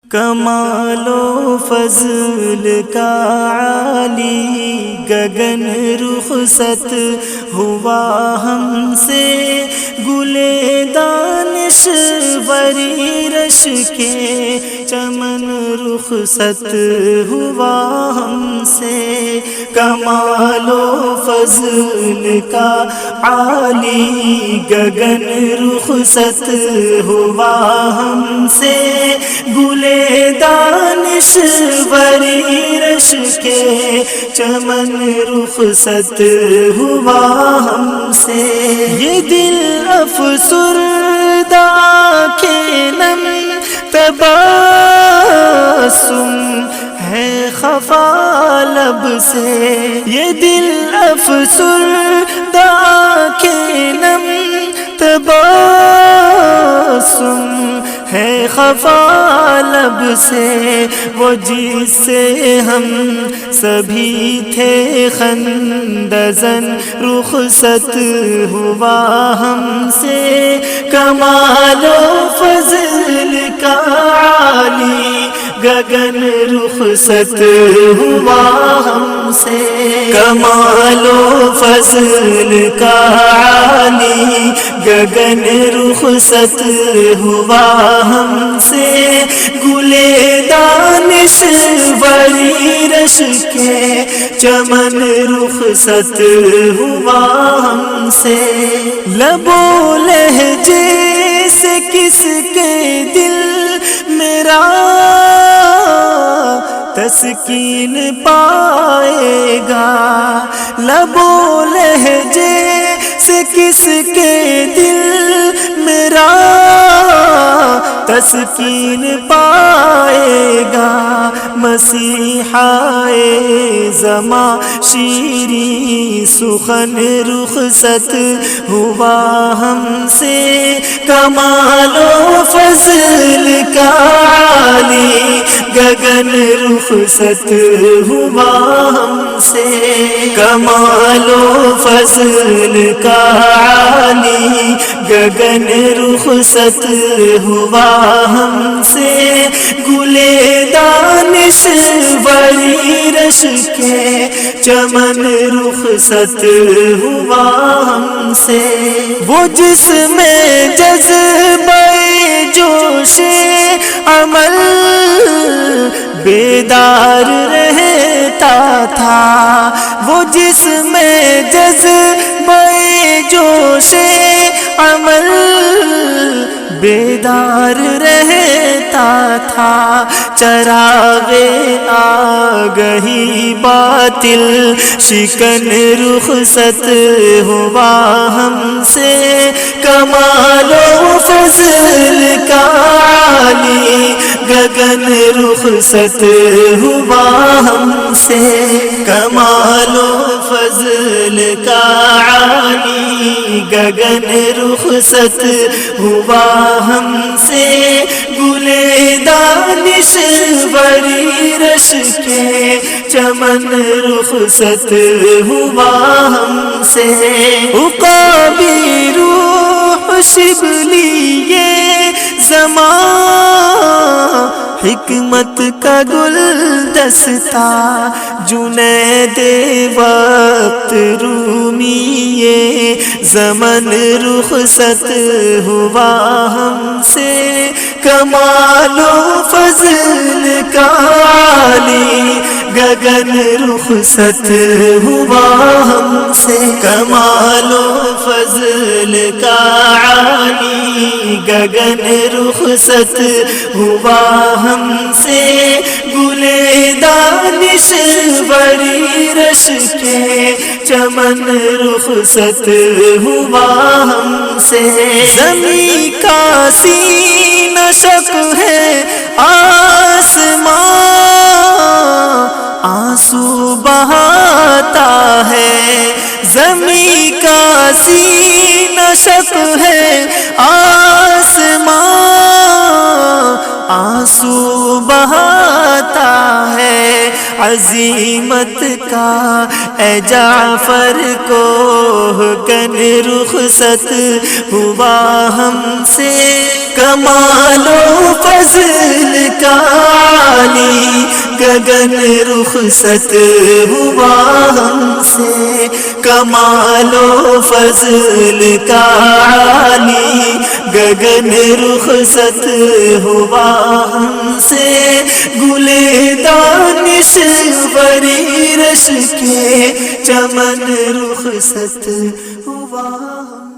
کمال و فضل کا عالی گگن رخصت ہوا ہم سے، گلے دانش وری رش کے چمن رخصت ہوا ہم سے۔ کمال و فضل کا عالی گگن رخصت ہوا ہم سے، گلے دانش وری رش کے چمن رخصت ہوا ہم سے۔ یہ دل افسردہ کے نم تبسم ہے خفا لب سے، یہ دل افسردہ کے نم تبسم ہے خفا لب سے، وہ جس سے ہم سبھی تھے خندزن رخصت ہوا ہم سے۔ کمال و فضل کا عالی گگن رخصت ہوا ہم سے۔ کمال و فضل کا عالی گگن رخصت ہوا ہم سے، گلے دانش وری رش کے چمن رخصت ہوا ہم سے۔ لب و لہجے سے کس کے دل میرا تسکین پائے گا، لب و لہجے سے کس کے دل میرا تسکین پائے گا۔ مسیحائے زماں شیریں سخن رخصت ہوا ہم سے۔ کمال و فضل کا عالی گگن رخصت ہوا ہم سے۔ کمال و فضل کا عالی گگن رخصت ہوا ہم سے، گلے دانش وری رش کے چمن رخصت ہوا ہم سے۔ وہ جس میں جذبہ جوش عمل بیدار رہتا تھا، وہ جس میں جذبہ جوش عمل بیدار رہتا تھا، چراغ آگہی باطل شکن رخصت ہوا ہم سے۔ کمال و فضل کا عالی گگن رخصت ہوا ہم سے۔ کمال و فضل کا عالی گگن رخصت ہوا ہم سے، گلے دانش وری رش کے چمن رخصت ہوا ہم سے۔ عقابی روح شبلی یہ زمان حکمت کا گلدستہ، جنید وقت رومی یہ زمن رخصت ہوا ہم سے۔ کمال و فضل کا عالی گگن رخصت ہوا ہم سے۔ کمال و فضل کا عالی گگن رخصت ہوا ہم سے، گلے دانش وری رش کے چمن رخصت ہوا ہم سے۔ زمین کا سینہ شق ہے آسمان آنسو بہاتا ہے، زمین کا سینہ شق ہے آسمان آنسو بہاتا ہے عزیمت کا، اے جعفر کو گن رخصت ہوا ہم سے کمال و فضل کا علی، گگن رخصت ہوا ہم سے کمال و فضل کا علی، گگن رخصت ہوا ہم سے گلے دانش وری رش کے چمن رخصت ہوا ہم سے۔